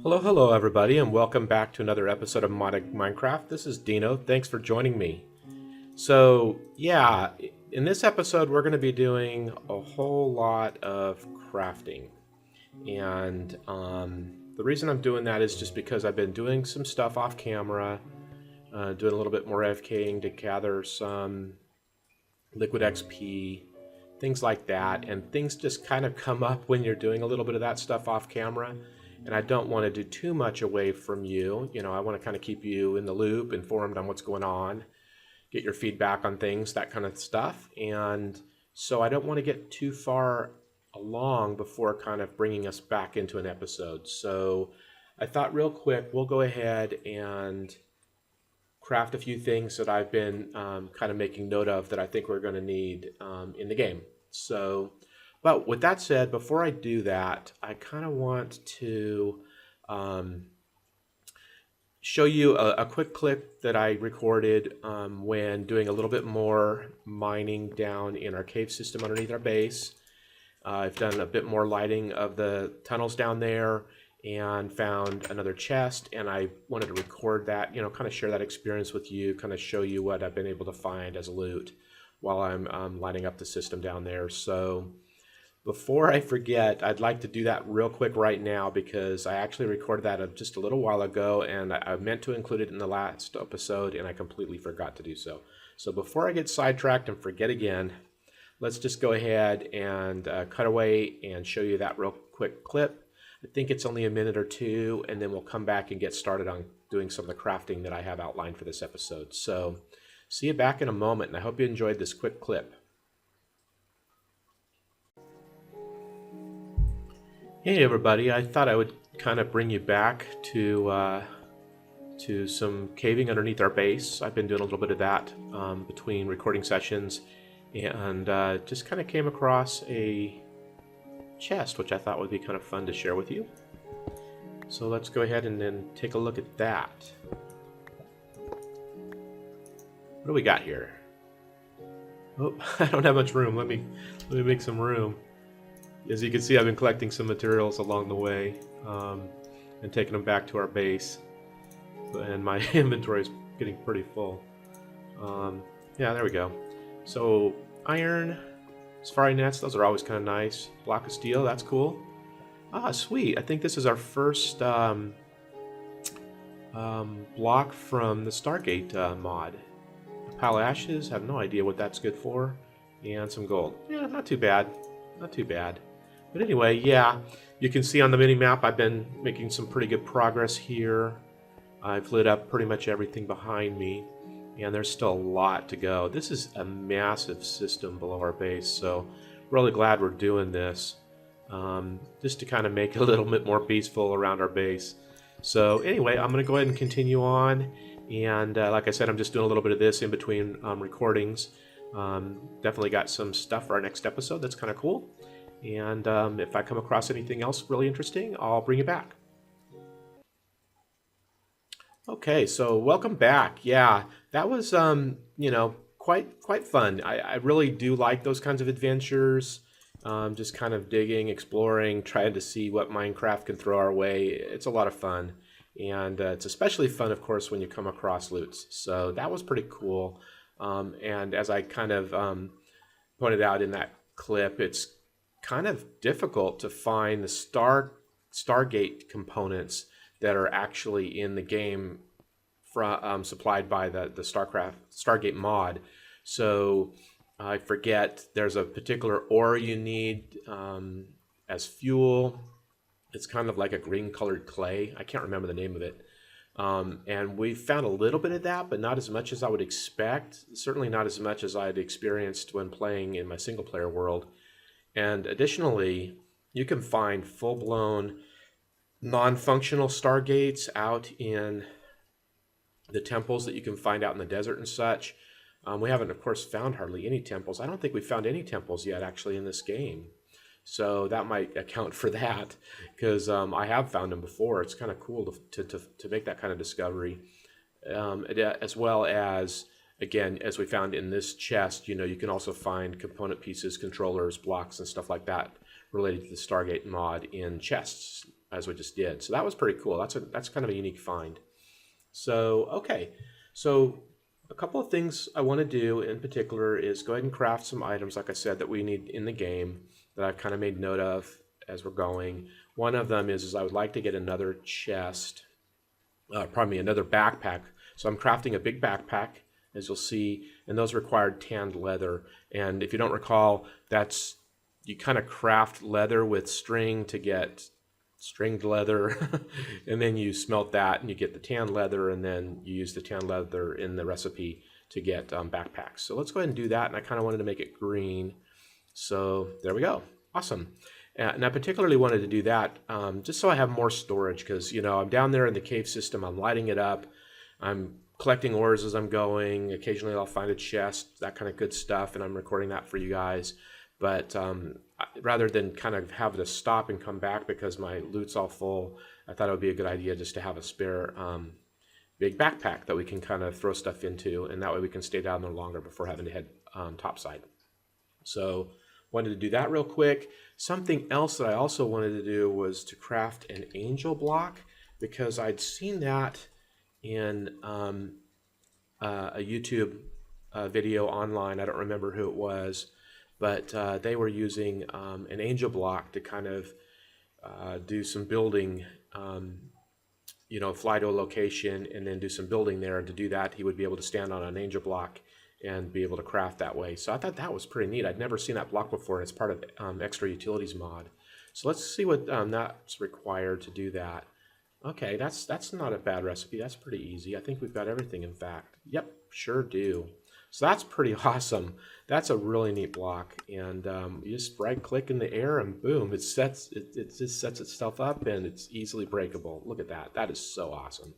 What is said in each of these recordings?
Hello everybody, and welcome back to another episode of Modded Minecraft. This is Dino. Thanks for joining me. So, yeah, in this episode we're going to be doing a whole lot of crafting. And the reason I'm doing that is just because I've been doing some stuff off camera, doing a little bit more FKing to gather some liquid XP, things like that. And things just kind of come up when you're doing a little bit of that stuff off camera. And I don't want to do too much away from you. You know, I want to kind of keep you in the loop, informed on what's going on, get your feedback on things, that kind of stuff. And so I don't want to get too far along before kind of bringing us back into an episode. So I thought real quick, we'll go ahead and craft a few things that I've been kind of making note of that I think we're going to need in the game. So, but with that said, before I do that, I kind of want to show you a quick clip that I recorded when doing a little bit more mining down in our cave system underneath our base. I've done a bit more lighting of the tunnels down there and found another chest, and I wanted to record that, you know, kind of share that experience with you, kind of show you what I've been able to find as loot while I'm lighting up the system down there. So before I forget, I'd like to do that real quick right now because I actually recorded that just a little while ago, and I meant to include it in the last episode, and I completely forgot to do so. So before I get sidetracked and forget again, let's just go ahead and cut away and show you that real quick clip. I think it's only a minute or two, and then we'll come back and get started on doing some of the crafting that I have outlined for this episode. So see you back in a moment, and I hope you enjoyed this quick clip. Hey everybody, I thought I would kind of bring you back to some caving underneath our base. I've been doing a little bit of that between recording sessions, and just kind of came across a chest which I thought would be kind of fun to share with you. So let's go ahead and then take a look at that. What do we got here? Oh, I don't have much room. Let me make some room. As you can see, I've been collecting some materials along the way and taking them back to our base, and my inventory is getting pretty full. Yeah, there we go. So iron, safari nets, those are always kind of nice. Block of steel, that's cool. Ah, sweet. I think this is our first block from the Stargate mod. A pile of ashes, have no idea what that's good for. And some gold. Yeah, not too bad. Not too bad. But anyway, yeah, you can see on the mini-map I've been making some pretty good progress here. I've lit up pretty much everything behind me, and there's still a lot to go. This is a massive system below our base, so really glad we're doing this, just to kind of make it a little bit more peaceful around our base. So anyway, I'm going to go ahead and continue on, and like I said, I'm just doing a little bit of this in between recordings. Definitely got some stuff for our next episode that's kind of cool. And if I come across anything else really interesting, I'll bring it back. Okay, so welcome back. Yeah, that was you know, quite fun. I really do like those kinds of adventures. Just kind of digging, exploring, trying to see what Minecraft can throw our way. It's a lot of fun, and it's especially fun, of course, when you come across loots. So that was pretty cool. And as I kind of pointed out in that clip, it's kind of difficult to find the Stargate components that are actually in the game supplied by the Stargate mod. So I forget, there's a particular ore you need as fuel. It's kind of like a green colored clay. I can't remember the name of it. And we found a little bit of that, but not as much as I would expect. Certainly not as much as I had experienced when playing in my single player world. And additionally, you can find full-blown non-functional stargates out in the temples that you can find out in the desert and such. We haven't, of course, found hardly any temples. I don't think we found any temples yet, actually, in this game. So that might account for that, because I have found them before. It's kind of cool to make that kind of discovery, as well as, again, as we found in this chest, you know, you can also find component pieces, controllers, blocks, and stuff like that related to the Stargate mod in chests as we just did. So that was pretty cool. That's kind of a unique find. So, okay. So a couple of things I want to do in particular is go ahead and craft some items, like I said, that we need in the game that I've kind of made note of as we're going. One of them is I would like to get another chest, pardon me, another backpack. So I'm crafting a big backpack, as you'll see, and those required tanned leather. And if you don't recall, you kind of craft leather with string to get stringed leather, and then you smelt that and you get the tan leather, and then you use the tan leather in the recipe to get backpacks. So let's go ahead and do that, and I kind of wanted to make it green. So there we go. Awesome. And I particularly wanted to do that just so I have more storage, because I'm down there in the cave system, I'm lighting it up, I'm collecting ores as I'm going, occasionally I'll find a chest, that kind of good stuff, and I'm recording that for you guys. But rather than kind of have to stop and come back because my loot's all full, I thought it would be a good idea just to have a spare big backpack that we can kind of throw stuff into, and that way we can stay down there longer before having to head topside. So wanted to do that real quick. Something else that I also wanted to do was to craft an angel block, because I'd seen that in a YouTube video online. I don't remember who it was, but they were using an angel block to kind of do some building, fly to a location and then do some building there. And to do that, he would be able to stand on an angel block and be able to craft that way. So I thought that was pretty neat. I'd never seen that block before, and it's part of Extra Utilities mod. So let's see what that's required to do that. Okay, that's not a bad recipe. That's pretty easy. I think we've got everything, in fact. Yep, sure do. So that's pretty awesome. That's a really neat block, and you just right-click in the air, and boom, it just sets itself up, and it's easily breakable. Look at that. That is so awesome.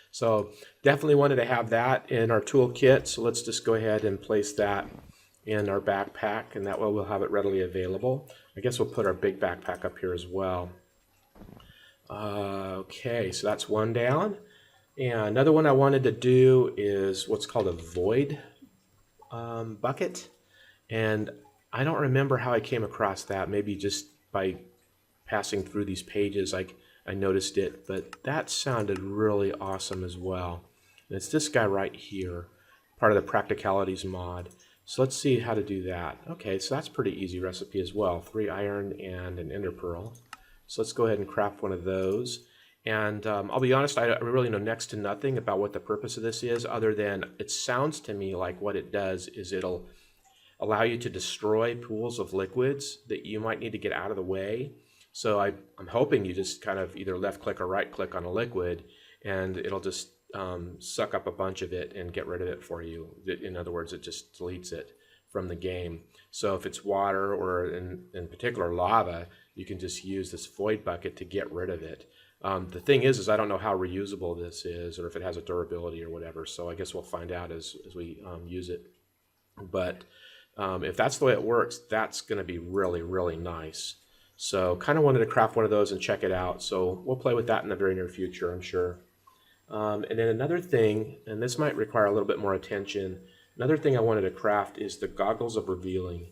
So definitely wanted to have that in our toolkit. So let's just go ahead and place that in our backpack, and that way we'll have it readily available. I guess we'll put our big backpack up here as well. Okay, so that's one down. And another one I wanted to do is what's called a void bucket. And I don't remember how I came across that. Maybe just by passing through these pages I noticed it, but that sounded really awesome as well. And it's this guy right here, part of the Practicalities mod. So let's see how to do that. Okay, so that's a pretty easy recipe as well. 3 iron and an ender pearl. So let's go ahead and craft one of those. And I'll be honest, I really know next to nothing about what the purpose of this is, other than it sounds to me like what it does is it'll allow you to destroy pools of liquids that you might need to get out of the way. So I'm hoping you just kind of either left click or right click on a liquid, and it'll just suck up a bunch of it and get rid of it for you. In other words, it just deletes it from the game. So if it's water, or in particular lava, you can just use this void bucket to get rid of it. The thing is I don't know how reusable this is, or if it has a durability or whatever. So I guess we'll find out as we use it. But if that's the way it works, that's going to be really, really nice. So kind of wanted to craft one of those and check it out. So we'll play with that in the very near future, I'm sure. And then another thing, and this might require a little bit more attention, another thing I wanted to craft is the goggles of revealing.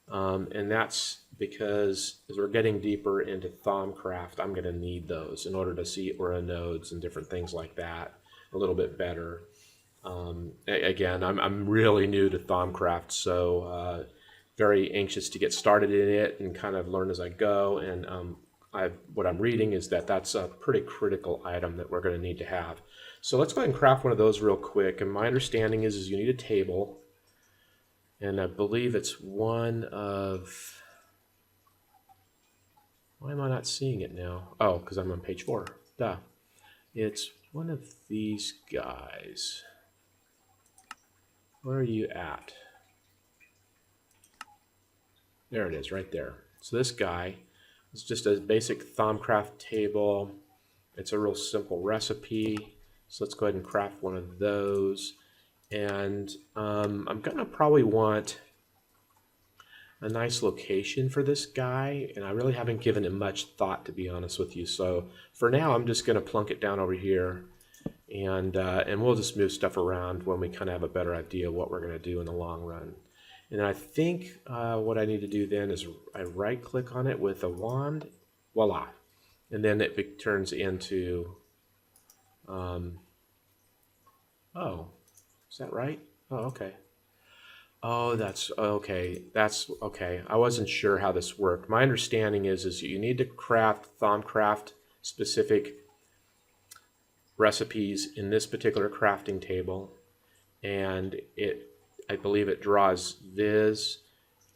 And that's because as we're getting deeper into Thaumcraft, I'm going to need those in order to see aura nodes and different things like that a little bit better. Again, I'm really new to Thaumcraft, so very anxious to get started in it and kind of learn as I go. And what I'm reading is that that's a pretty critical item that we're going to need to have. So let's go ahead and craft one of those real quick. And my understanding is you need a table. And I believe it's one of... Why am I not seeing it now? Oh, because I'm on page 4. Duh. It's one of these guys. Where are you at? There it is, right there. So this guy is just a basic Thaumcraft table. It's a real simple recipe. So let's go ahead and craft one of those. And I'm going to probably want a nice location for this guy. And I really haven't given it much thought, to be honest with you. So for now, I'm just going to plunk it down over here. And we'll just move stuff around when we kind of have a better idea of what we're going to do in the long run. And I think what I need to do then is I right click on it with a wand, voila. and then it turns into, oh, is that right? Oh, okay. Oh, that's okay. That's okay. I wasn't sure how this worked. My understanding is you need to craft Thaumcraft specific recipes in this particular crafting table, and I believe it draws viz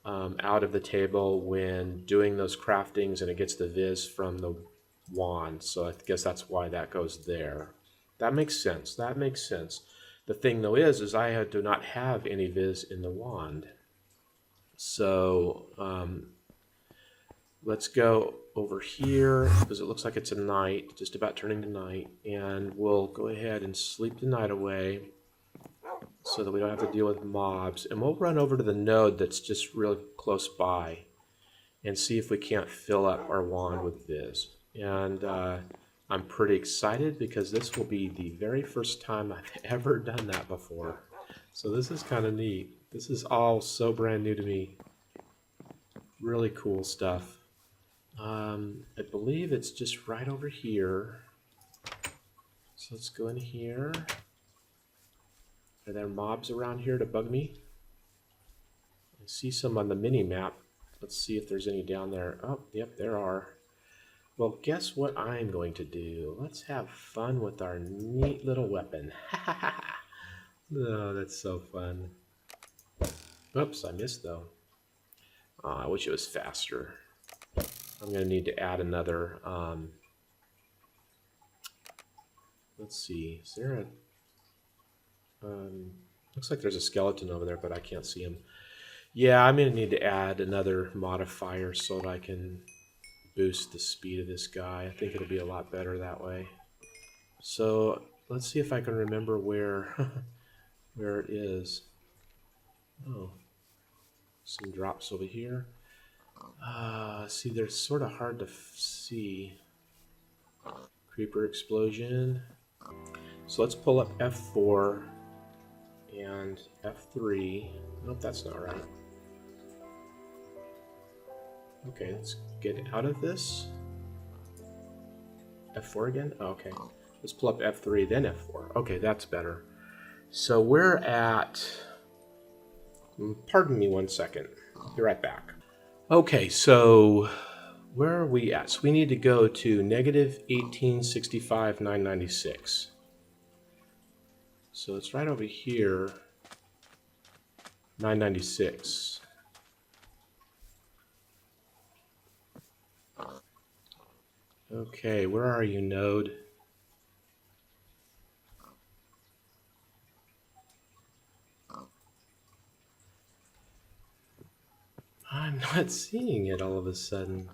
out of the table when doing those craftings, and it gets the viz from the wand. So I guess that's why that goes there. That makes sense. That makes sense. The thing though is I do not have any viz in the wand. So let's go over here because it looks like it's a night, just about turning to night, and we'll go ahead and sleep the night away so that we don't have to deal with mobs. And we'll run over to the node that's just real close by and see if we can't fill up our wand with viz. And I'm pretty excited because this will be the very first time I've ever done that before. So this is kind of neat. This is all so brand new to me. Really cool stuff. I believe it's just right over here. So let's go in here. Are there mobs around here to bug me? I see some on the mini map. Let's see if there's any down there. Oh, yep, there are. Well, guess what I'm going to do? Let's have fun with our neat little weapon. Oh, that's so fun. Oops, I missed though. Oh, I wish it was faster. I'm going to need to add another. Let's see. Is there a... looks like there's a skeleton over there, but I can't see him. Yeah, I'm going to need to add another modifier so that I can boost the speed of this guy. I think it'll be a lot better that way. So let's see if I can remember where where it is. Oh, some drops over here. See, they're sort of hard to see. Creeper explosion. So let's pull up F4 and F3. Nope, that's not right. Okay, let's get out of this. F4 again? Oh, okay. Let's pull up F3, then F4. Okay, that's better. So we're at... Pardon me one second. I'll be right back. Okay, so where are we at? So we need to go to negative 1865, 996. So it's right over here, 996. Okay, where are you, node? I'm not seeing it all of a sudden.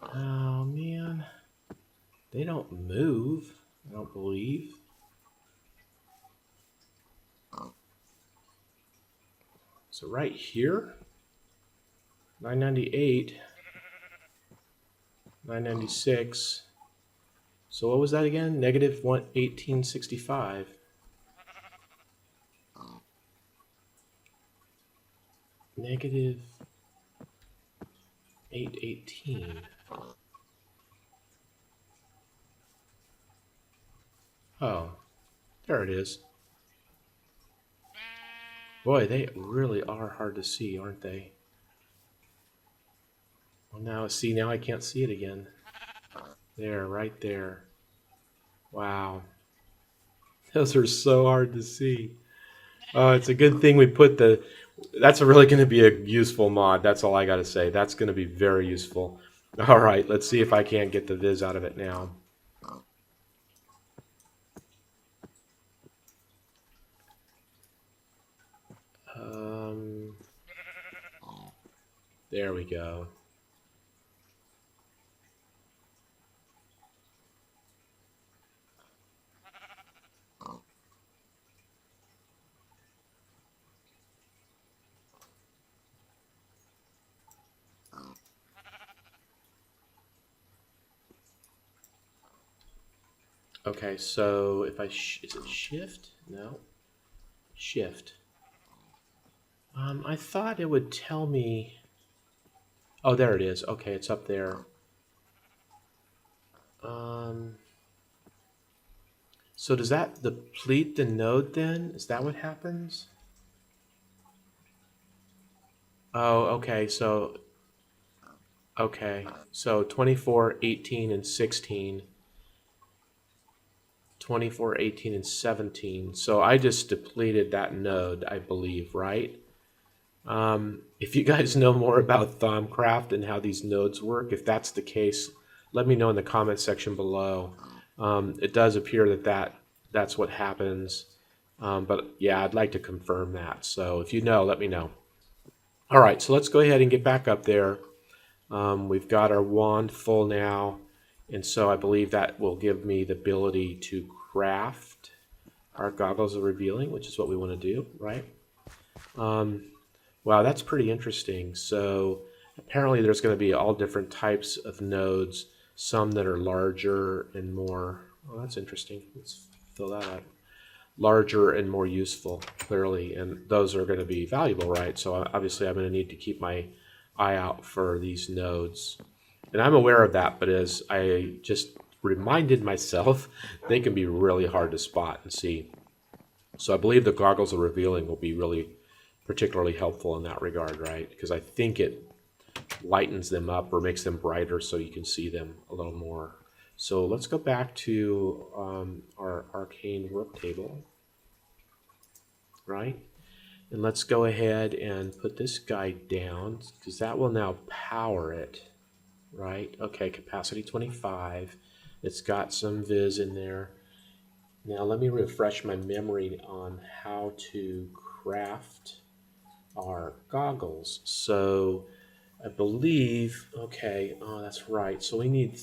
Oh, man. They don't move, I don't believe. So right here, 998, 996. So what was that again? Negative 1865. Negative 818. Oh, there it is. Boy, they really are hard to see, aren't they? Well, now, see, now I can't see it again. There, right there. Wow. Those are so hard to see. Oh, it's a good thing we put the... That's really going to be a useful mod. That's all I got to say. That's going to be very useful. All right, let's see if I can't get the viz out of it now. There we go. Okay, so if I is it shift? No, shift. I thought it would tell me. Oh, there it is. Okay, it's up there. So does that deplete the node then? Is that what happens? Oh, okay. So 24, 18, and 16. 24, 18, and 17. So I just depleted that node, I believe, right? If you guys know more about Thaumcraft and how these nodes work, if that's the case, let me know in the comment section below. It does appear that's what happens. But yeah, I'd like to confirm that. So if you know, let me know. All right, so let's go ahead and get back up there. We've got our wand full now, and so I believe that will give me the ability to craft our goggles of revealing, which is what we want to do, right? Wow, that's pretty interesting. So apparently there's going to be all different types of nodes, some that are larger and more, oh, that's interesting. Let's fill that out. Larger and more useful, clearly, and those are going to be valuable, right? So obviously I'm going to need to keep my eye out for these nodes. And I'm aware of that, but as I just reminded myself, they can be really hard to spot and see. So I believe the goggles of revealing will be really particularly helpful in that regard, right? Because I think it lightens them up or makes them brighter so you can see them a little more. So let's go back to our arcane work table, right? And let's go ahead and put this guy down because that will now power it, right? Okay, capacity 25. It's got some viz in there. Now let me refresh my memory on how to craft our goggles. So I believe, okay, oh, that's right. So we need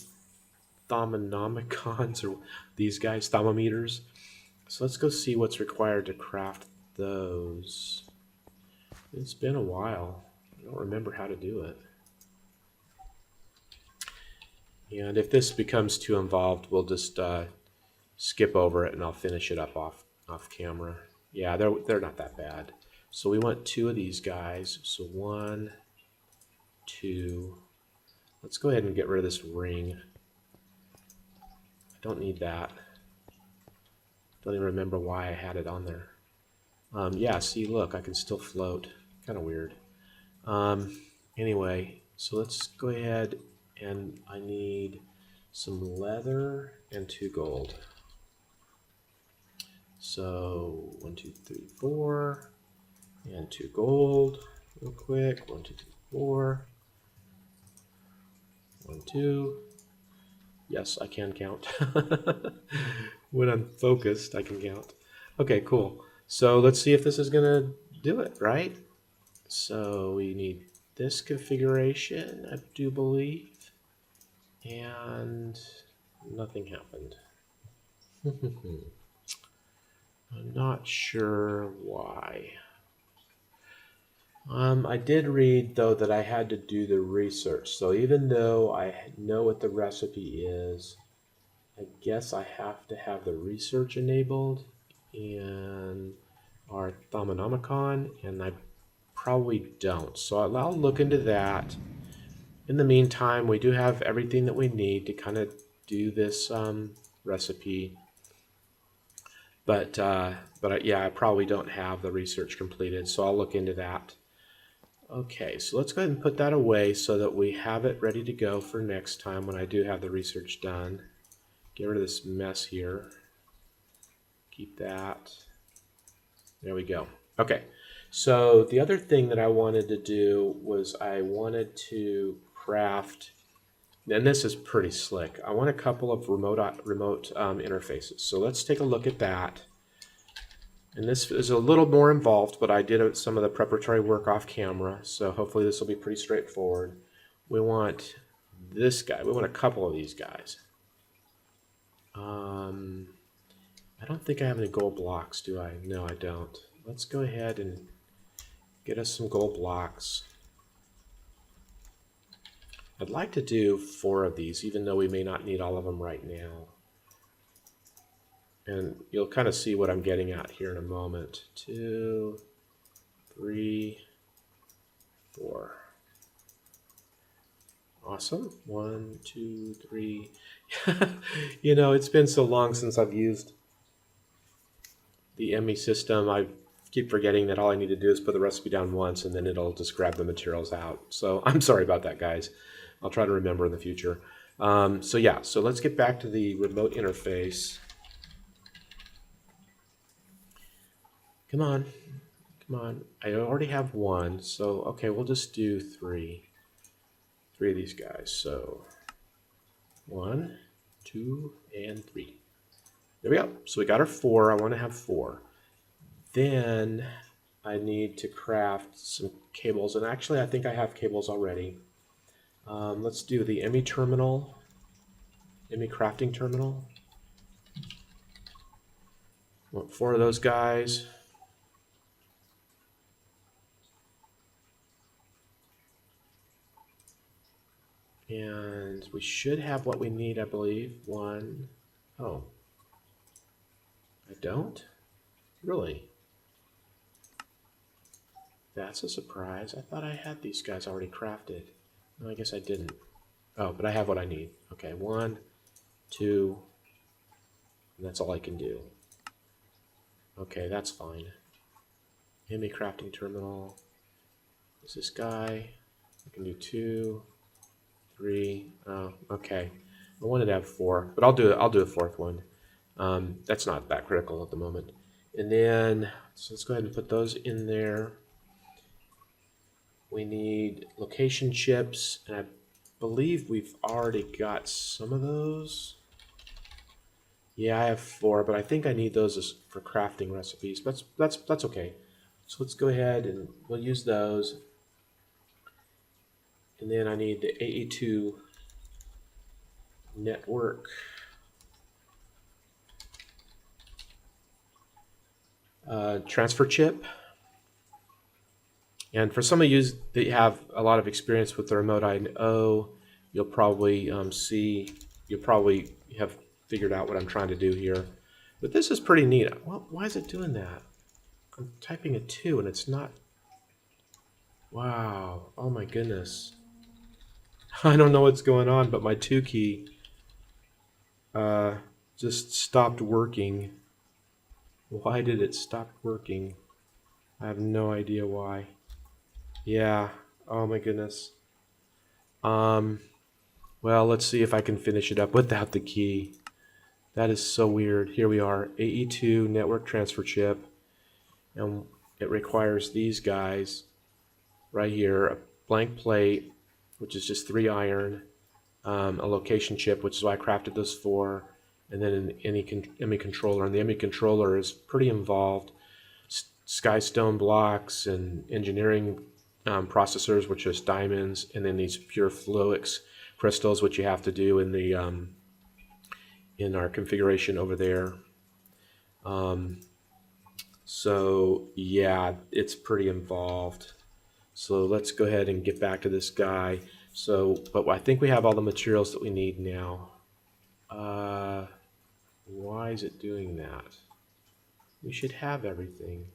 thaumonomicons, or these guys, thermometers. So let's go see what's required to craft those. It's been a while. I don't remember how to do it. And if this becomes too involved, we'll just skip over it and I'll finish it up off camera. Yeah, they're not that bad. So we want 2 of these guys. So 1, 2. Let's go ahead and get rid of this ring. I don't need that. Don't even remember why I had it on there. Yeah, see, look, I can still float. Kind of weird. Anyway, so let's go ahead and I need some leather and 2 gold. So 1, 2, 3, 4, and 2 gold. Real quick. 1, 2, 3, 4. 1, 2. Yes, I can count. When I'm focused, I can count. Okay, cool. So let's see if this is going to do it, right? So we need this configuration, I do believe. And nothing happened. I'm not sure why. I did read, though, that I had to do the research. So even though I know what the recipe is, I guess I have to have the research enabled in our Thaumonomicon, and I probably don't. So I'll look into that. In the meantime, we do have everything that we need to kind of do this recipe. But yeah, I probably don't have the research completed, so I'll look into that. Okay, so let's go ahead and put that away so that we have it ready to go for next time when I do have the research done. Get rid of this mess here. Keep that. There we go. Okay, so the other thing that I wanted to do was I wanted to craft, and this is pretty slick. I want a couple of remote interfaces. So let's take a look at that. And this is a little more involved, but I did some of the preparatory work off camera, so hopefully this will be pretty straightforward. We want this guy. We want a couple of these guys. I don't think I have any gold blocks, do I? No, I don't. Let's go ahead and get us some gold blocks. I'd like to do 4 of these, even though we may not need all of them right now. And you'll kind of see what I'm getting at here in a moment. 2, 3, 4. Awesome. 1, 2, 3. You know, it's been so long since I've used the ME system. I keep forgetting that all I need to do is put the recipe down once and then it'll just grab the materials out. So I'm sorry about that, guys. I'll try to remember in the future. So yeah, so let's get back to the remote interface. Come on, come on. I already have one, so okay, we'll just do three. Three of these guys. So 1, 2, and 3. There we go. So we got our 4. I want to have 4. Then I need to craft some cables, and actually I think I have cables already. Let's do the ME terminal, ME crafting terminal. Want 4 of those guys. And we should have what we need, I believe. 1. Oh. I don't? Really? That's a surprise. I thought I had these guys already crafted. No, I guess I didn't. Oh, but I have what I need. Okay, 1, 2, and that's all I can do. Okay, that's fine. ME crafting terminal. Is this guy? I can do 2, 3. Oh, okay. I wanted to have 4, but I'll do a 4th one. That's not that critical at the moment. And then, so let's go ahead and put those in there. We need location chips, and I believe we've already got some of those. Yeah, I have 4, but I think I need those for crafting recipes. But that's okay. So let's go ahead and we'll use those. And then I need the AE2 network. Transfer chip. And for some of you that have a lot of experience with the RemoteIO, you'll probably you'll probably have figured out what I'm trying to do here. But this is pretty neat. Well, why is it doing that? I'm typing a 2 and it's not. Wow. Oh my goodness. I don't know what's going on, but my 2 key just stopped working. Why did it stop working? I have no idea why. Yeah. Oh my goodness. Well, let's see if I can finish it up without the key. That is so weird. Here we are, AE2 network transfer chip, and it requires these guys right here, a blank plate, which is just 3 iron, a location chip, which is what I crafted this for, and then an ME controller. And the ME controller is pretty involved. Skystone blocks and engineering processors, which is diamonds, and then these pure fluix crystals, which you have to do in the in our configuration over there. So yeah, it's pretty involved. So let's go ahead and get back to this guy. So, but I think we have all the materials that we need now. Why is it doing that? We should have everything.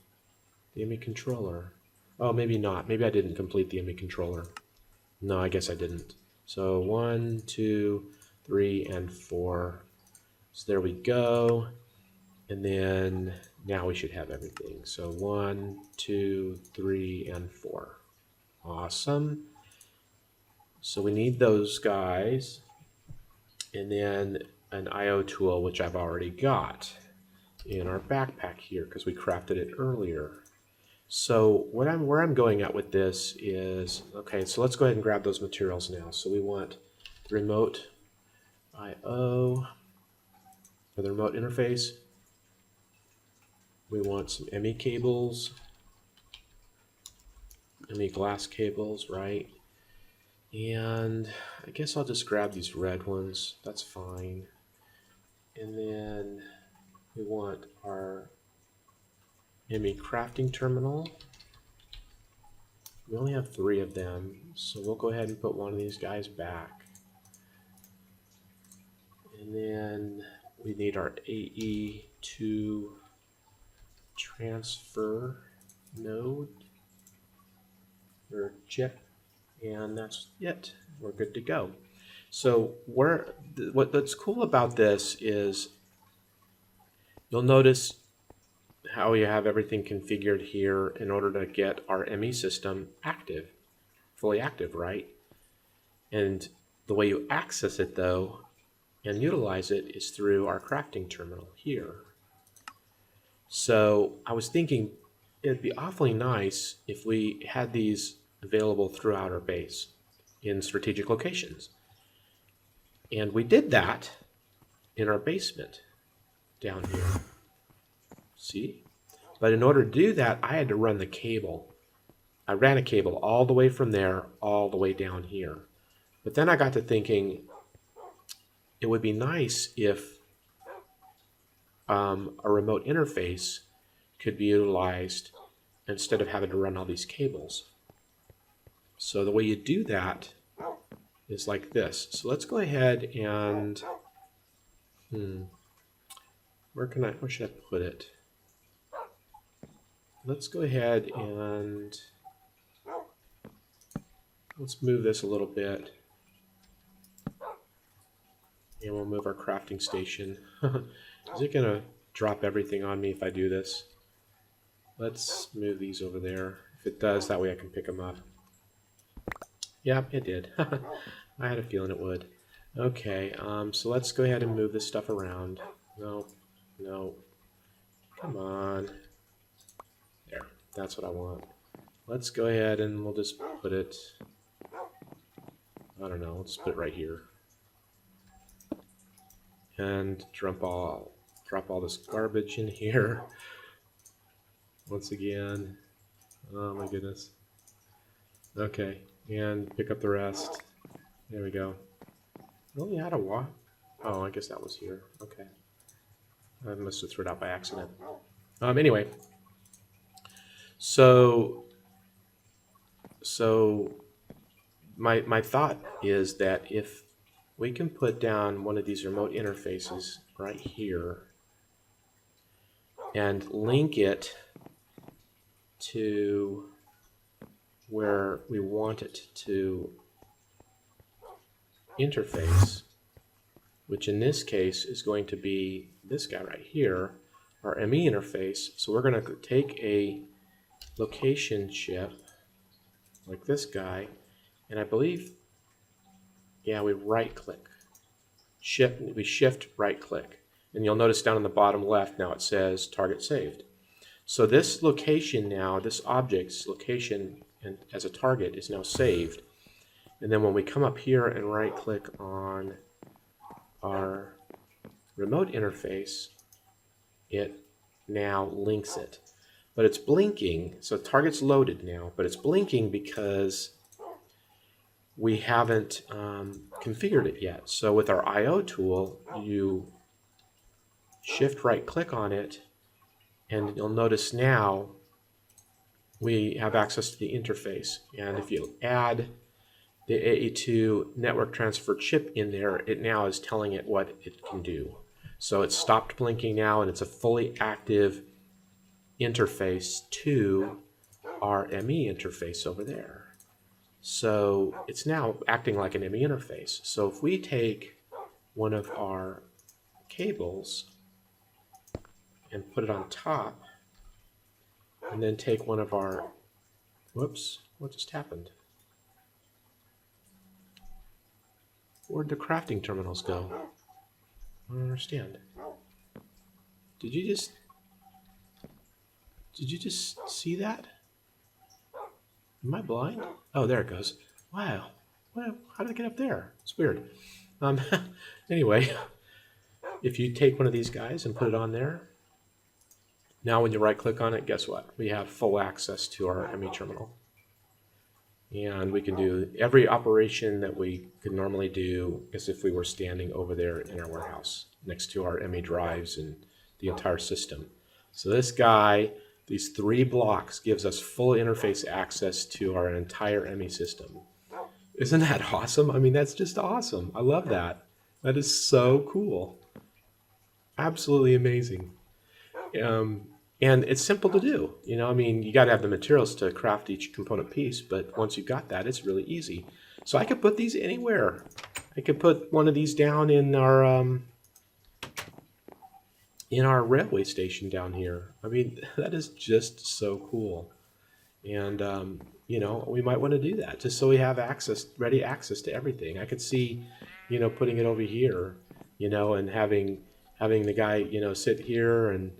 The ME controller. Oh, maybe not. Maybe I didn't complete the ME controller. No, I guess I didn't. So 1, 2, 3, and 4. So there we go. And then now we should have everything. So 1, 2, 3, and 4. Awesome. So we need those guys. And then an IO tool, which I've already got in our backpack here because we crafted it earlier. So where I'm going at with this is, okay, so let's go ahead and grab those materials now. So we want remote IO for the remote interface. We want some ME cables, ME glass cables, right? And I guess I'll just grab these red ones. That's fine. And then we want our ME crafting terminal. We only have 3 of them, so we'll go ahead and put one of these guys back. And then we need our AE2 transfer node or chip. And that's it. We're good to go. So what's cool about this is you'll notice how you have everything configured here in order to get our ME system active, fully active, right? And the way you access it though and utilize it is through our crafting terminal here. So I was thinking it'd be awfully nice if we had these available throughout our base in strategic locations. And we did that in our basement down here. See? But in order to do that, I had to run the cable. I ran a cable all the way from there, all the way down here. But then I got to thinking it would be nice if a remote interface could be utilized instead of having to run all these cables. So the way you do that is like this. So let's go ahead and, where should I put it? Let's go ahead and let's move this a little bit. And we'll move our crafting station. Is it gonna drop everything on me if I do this? Let's move these over there. If it does, that way I can pick them up. Yeah, it did. I had a feeling it would. Okay, so let's go ahead and move this stuff around. No, no. Come on. There, that's what I want. Let's go ahead and we'll just put it, I don't know, let's put it right here. And drop all this garbage in here. Once again. Oh my goodness. Okay, and pick up the rest. There we go. I only had a walk. Oh, I guess that was here. Okay. I must have thrown it out by accident. Anyway. So my thought is that if we can put down one of these remote interfaces right here and link it to where we want it to interface, which in this case is going to be this guy right here, our ME interface. So we're going to take a location chip like this guy, and I believe, yeah, we right click. We shift right click. And you'll notice down in the bottom left now it says target saved. So this location now, this object's location and as a target is now saved. And then when we come up here and right click on our remote interface, it now links it. But it's blinking, so target's loaded now, but it's blinking because we haven't configured it yet. So with our I/O tool, you shift right click on it, and you'll notice now we have access to the interface. And if you add the AE2 network transfer chip in there, it now is telling it what it can do. So it's stopped blinking now, and it's a fully active interface to our ME interface over there. So it's now acting like an ME interface. So if we take one of our cables and put it on top, and then take one of our, whoops, what just happened? Where'd the crafting terminals go? I don't understand. Did you just see that? Am I blind? Oh, there it goes. Wow. Well, how did it get up there? It's weird. Anyway, if you take one of these guys and put it on there, now when you right click on it, guess what? We have full access to our ME terminal. And we can do every operation that we could normally do as if we were standing over there in our warehouse next to our ME drives and the entire system. So this guy, these 3 blocks, gives us full interface access to our entire ME system. Isn't that awesome? I mean, that's just awesome. I love that. That is so cool. Absolutely amazing. And it's simple to do. You know, I mean, you got to have the materials to craft each component piece, but once you've got that, it's really easy. So I could put these anywhere. I could put one of these down in our railway station down here. I mean, that is just so cool. And you know, we might want to do that just so we have access, ready access to everything. I could see, you know, putting it over here, you know, and having the guy, you know, sit here and,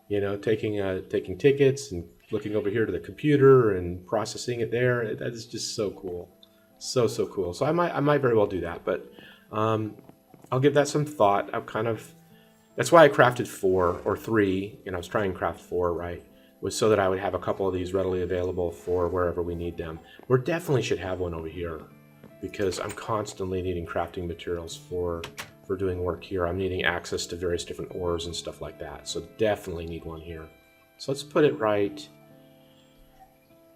you know, taking tickets and looking over here to the computer and processing it there. That is just so cool, so cool. So I might very well do that, but um, I'll give that some thought. I've kind of, that's why I crafted 4 or 3, and I was trying to craft 4, right? Was so that I would have a couple of these readily available for wherever we need them. We definitely should have one over here because I'm constantly needing crafting materials for doing work here. I'm needing access to various different ores and stuff like that. So definitely need one here. So let's put it right.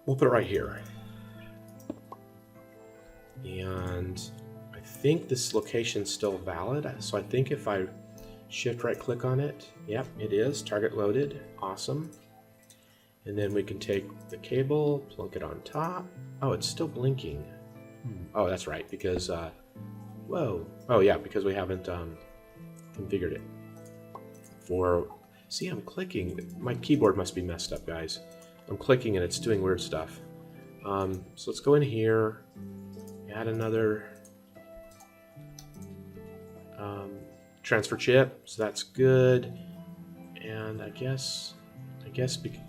We'll put it right here. And I think this location's still valid. So I think if I shift right click on it, yep, it is target loaded. Awesome. And then we can take the cable, plunk it on top. Oh, it's still blinking. Oh, that's right, because, whoa. Oh, yeah, because we haven't configured it. See, I'm clicking. My keyboard must be messed up, guys. I'm clicking and it's doing weird stuff. So let's go in here, add another transfer chip, so that's good. And I guess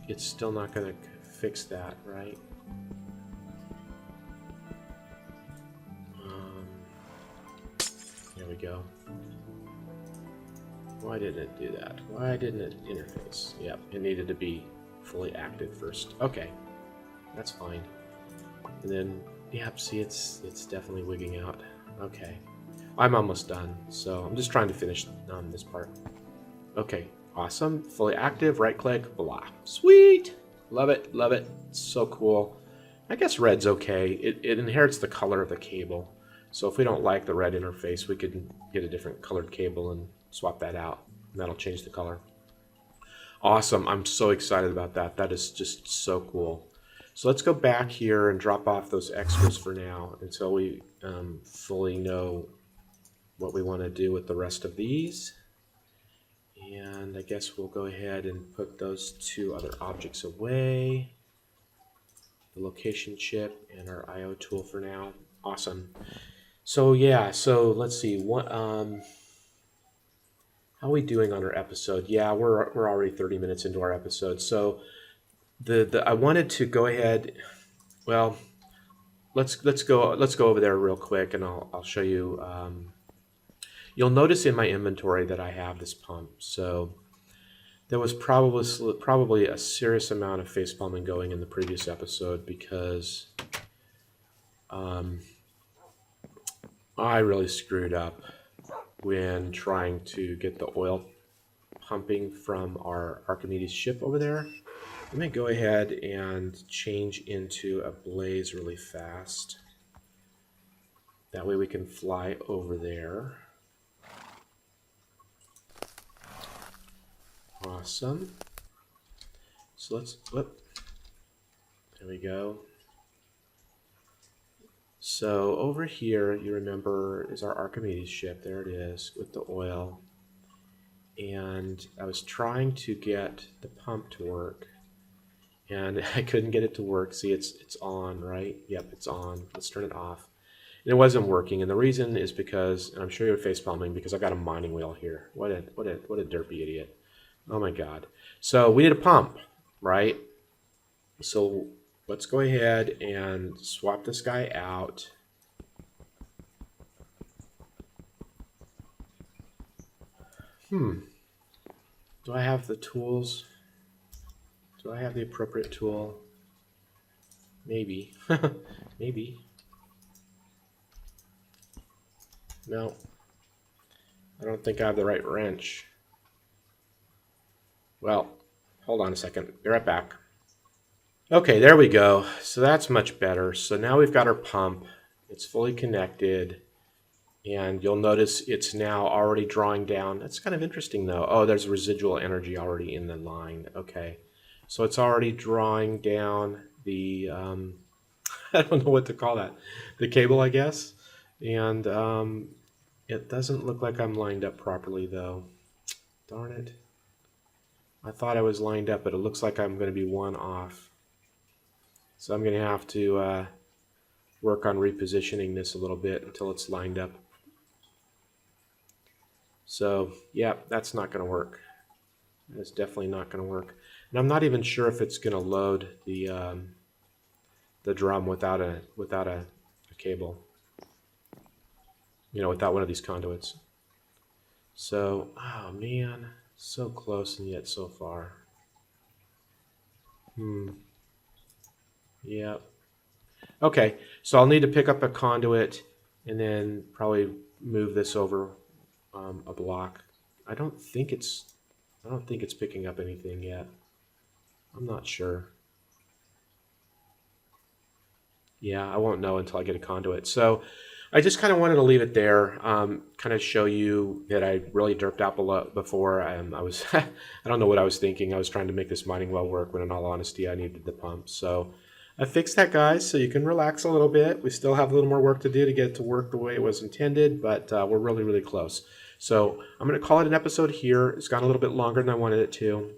it's still not going to fix that, right? There we go. Why didn't it do that? Why didn't it interface? Yep, it needed to be fully active first. Okay, that's fine. And then, yep, see, it's definitely wigging out. Okay, I'm almost done, so I'm just trying to finish this part. Okay. Awesome. Fully active. Right click. Blah. Sweet. Love it. Love it. So cool. I guess red's okay. It inherits the color of the cable. So if we don't like the red interface, we could get a different colored cable and swap that out. And that'll change the color. Awesome. I'm so excited about that. That is just so cool. So let's go back here and drop off those extras for now until we fully know what we want to do with the rest of these. And I guess we'll go ahead and put those 2 other objects away. The location chip and our IO tool for now. Awesome. So yeah, so let's see. What how are we doing on our episode? Yeah, we're already 30 minutes into our episode. So I wanted to go ahead. Well, let's go over there real quick, and I'll show you. You'll notice in my inventory that I have this pump. So there was probably a serious amount of facepalming going in the previous episode because I really screwed up when trying to get the oil pumping from our Archimedes ship over there. Let me go ahead and change into a blaze really fast. That way we can fly over there. Awesome. So let's, whoop. There we go. So over here, you remember, is our Archimedes ship. There it is with the oil. And I was trying to get the pump to work. And I couldn't get it to work. See, it's on, right? Yep, it's on. Let's turn it off. And it wasn't working. And the reason is because, and I'm sure you're facepalming, because I've got a mining wheel here. What a derpy idiot. Oh my God. So we need a pump, right? So let's go ahead and swap this guy out. Do I have the tools? Do I have the appropriate tool? Maybe. Maybe. No. I don't think I have the right wrench. Well, hold on a second. Be right back. Okay, there we go. So that's much better. So now we've got our pump. It's fully connected. And you'll notice it's now already drawing down. That's kind of interesting though. Oh, there's residual energy already in the line. Okay. So it's already drawing down the, I don't know what to call that, the cable, I guess. And it doesn't look like I'm lined up properly though. Darn it. I thought I was lined up, but it looks like I'm going to be one off. So I'm going to have to work on repositioning this a little bit until it's lined up. So yeah, that's not going to work. That's definitely not going to work. And I'm not even sure if it's going to load the drum without a cable. You know, without one of these conduits. So, oh man, so close and yet so far. Yeah. Okay, so I'll need to pick up a conduit and then probably move this over a block. I don't think it's picking up anything yet. I'm not sure. Yeah, I won't know until I get a conduit. So I just kind of wanted to leave it there, kind of show you that I really derped out before. I was, I don't know what I was thinking. I was trying to make this mining well work when in all honesty I needed the pump. So I fixed that, guys, so you can relax a little bit. We still have a little more work to do to get it to work the way it was intended, but we're really, really close. So I'm going to call it an episode here. It's gone a little bit longer than I wanted it to.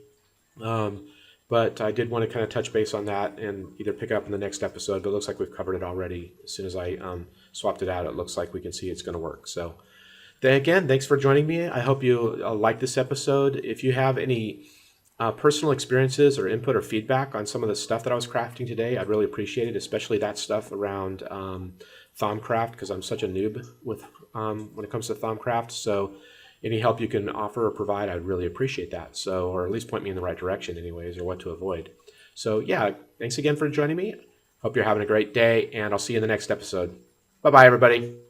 But I did want to kind of touch base on that and either pick it up in the next episode, but it looks like we've covered it already. As soon as I swapped it out, it looks like we can see it's going to work. So then again, thanks for joining me. I hope you like this episode. If you have any personal experiences or input or feedback on some of the stuff that I was crafting today, I'd really appreciate it, especially that stuff around Thaumcraft, because I'm such a noob with when it comes to Thaumcraft. So any help you can offer or provide, I'd really appreciate that. So, or at least point me in the right direction anyways, or what to avoid. So yeah, thanks again for joining me. Hope you're having a great day, and I'll see you in the next episode. Bye-bye, everybody.